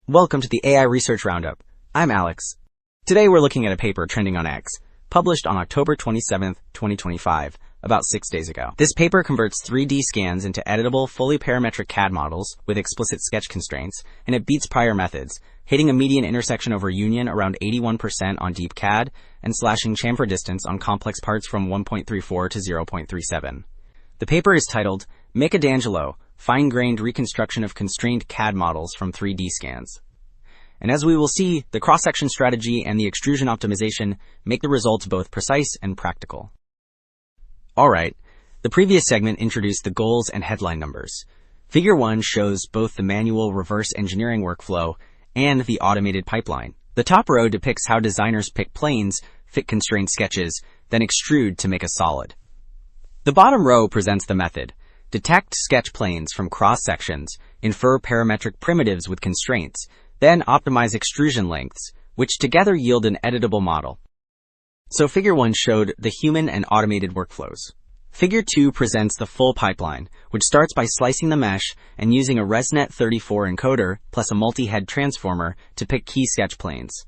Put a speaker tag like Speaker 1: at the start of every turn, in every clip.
Speaker 1: Welcome to the AI Research Roundup. I'm Alex. Today we're looking at a paper trending on X, published on October 27, 2025, about 6 days ago. This paper converts 3D scans into editable, fully parametric CAD models with explicit sketch constraints, and it beats prior methods, hitting a median intersection over union around 81% on deep CAD and slashing chamfer distance on complex parts from 1.34 to 0.37. The paper is titled MiCADangelo, Fine-Grained Reconstruction of Constrained CAD Models from 3D Scans. And as we will see, the cross-section strategy and the extrusion optimization make the results both precise and practical. Alright, the previous segment introduced the goals and headline numbers. Figure 1 shows both the manual reverse engineering workflow and the automated pipeline. The top row depicts how designers pick planes, fit constrained sketches, then extrude to make a solid. The bottom row presents the method. Detect sketch planes from cross-sections, infer parametric primitives with constraints, then optimize extrusion lengths, which together yield an editable model. So Figure 1 showed the human and automated workflows. Figure 2 presents the full pipeline, which starts by slicing the mesh and using a ResNet34 encoder plus a multi-head transformer to pick key sketch planes.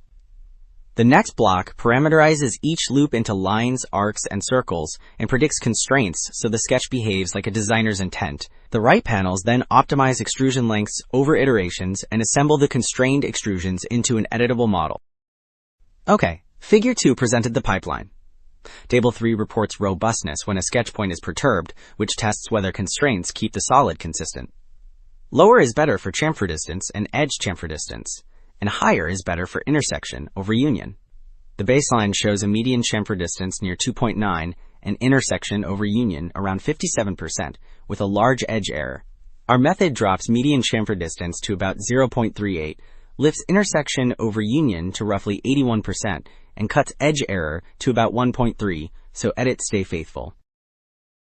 Speaker 1: The next block parameterizes each loop into lines, arcs, and circles and predicts constraints so the sketch behaves like a designer's intent. The right panels then optimize extrusion lengths over iterations and assemble the constrained extrusions into an editable model. Okay, Figure 2 presented the pipeline. Table 3 reports robustness when a sketch point is perturbed, which tests whether constraints keep the solid consistent. Lower is better for chamfer distance and edge chamfer distance, and higher is better for intersection over union. The baseline shows a median chamfer distance near 2.9 and intersection over union around 57%, with a large edge error. Our method drops median chamfer distance to about 0.38, lifts intersection over union to roughly 81%, and cuts edge error to about 1.3, so edits stay faithful.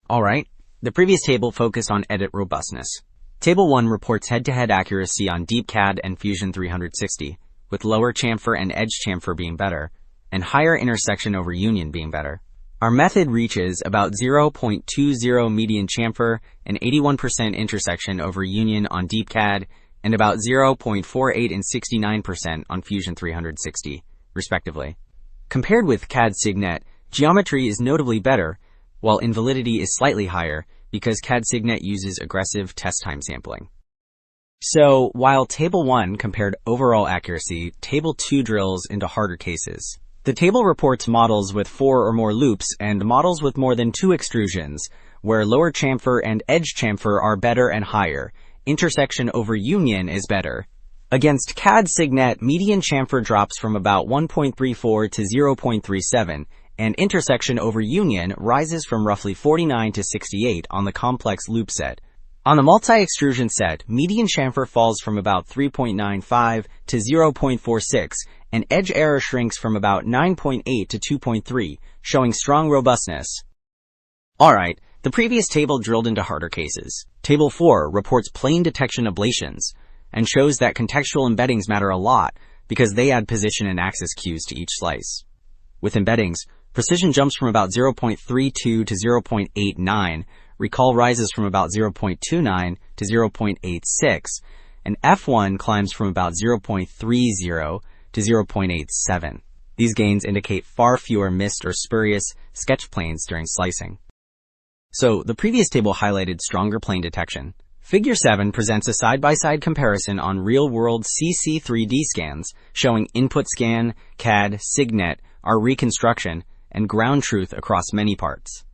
Speaker 1: Alright, the previous table focused on edit robustness. Table 1 reports head-to-head accuracy on Deep CAD and Fusion 360, with lower chamfer and edge chamfer being better, and higher intersection over union being better. Our method reaches about 0.20 median chamfer and 81% intersection over union on Deep CAD, and about 0.48 and 69% on Fusion 360, respectively. Compared with CAD Signet, geometry is notably better, while invalidity is slightly higher, because CAD Signet uses aggressive test time sampling. So, while Table 1 compared overall accuracy, Table 2 drills into harder cases. The table reports models with 4 or more loops and models with more than 2 extrusions, where lower chamfer and edge chamfer are better and higher. Intersection over union is better. Against CAD Signet, median chamfer drops from about 1.34 to 0.37, and intersection over union rises from roughly 49 to 68 on the complex loop set. On the multi-extrusion set, median chamfer falls from about 3.95 to 0.46, and edge error shrinks from about 9.8 to 2.3, showing strong robustness. Alright, the previous table drilled into harder cases. Table 4 reports plane detection ablations, and shows that contextual embeddings matter a lot because they add position and axis cues to each slice. With embeddings, precision jumps from about 0.32 to 0.89, recall rises from about 0.29 to 0.86, and F1 climbs from about 0.30 to 0.87. These gains indicate far fewer missed or spurious sketch planes during slicing. So, the previous table highlighted stronger plane detection. Figure 7 presents a side-by-side comparison on real-world CC3D scans, showing input scan, CAD, Signet, our reconstruction, and ground truth across many parts.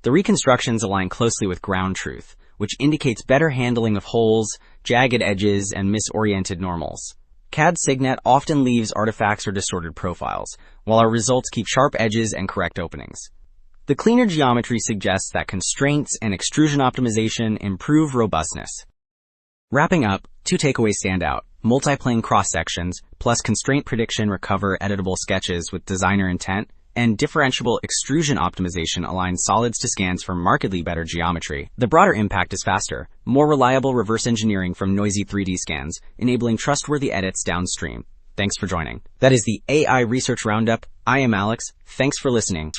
Speaker 1: The reconstructions align closely with ground truth, which indicates better handling of holes, jagged edges, and misoriented normals. CAD Signet often leaves artifacts or distorted profiles, while our results keep sharp edges and correct openings. The cleaner geometry suggests that constraints and extrusion optimization improve robustness. Wrapping up, 2 takeaways stand out. Multiplane cross-sections, plus constraint prediction recover editable sketches with designer intent, and differentiable extrusion optimization aligns solids to scans for markedly better geometry. The broader impact is faster, more reliable reverse engineering from noisy 3D scans, enabling trustworthy edits downstream. Thanks for joining. That is the AI Research Roundup. I am Alex. Thanks for listening.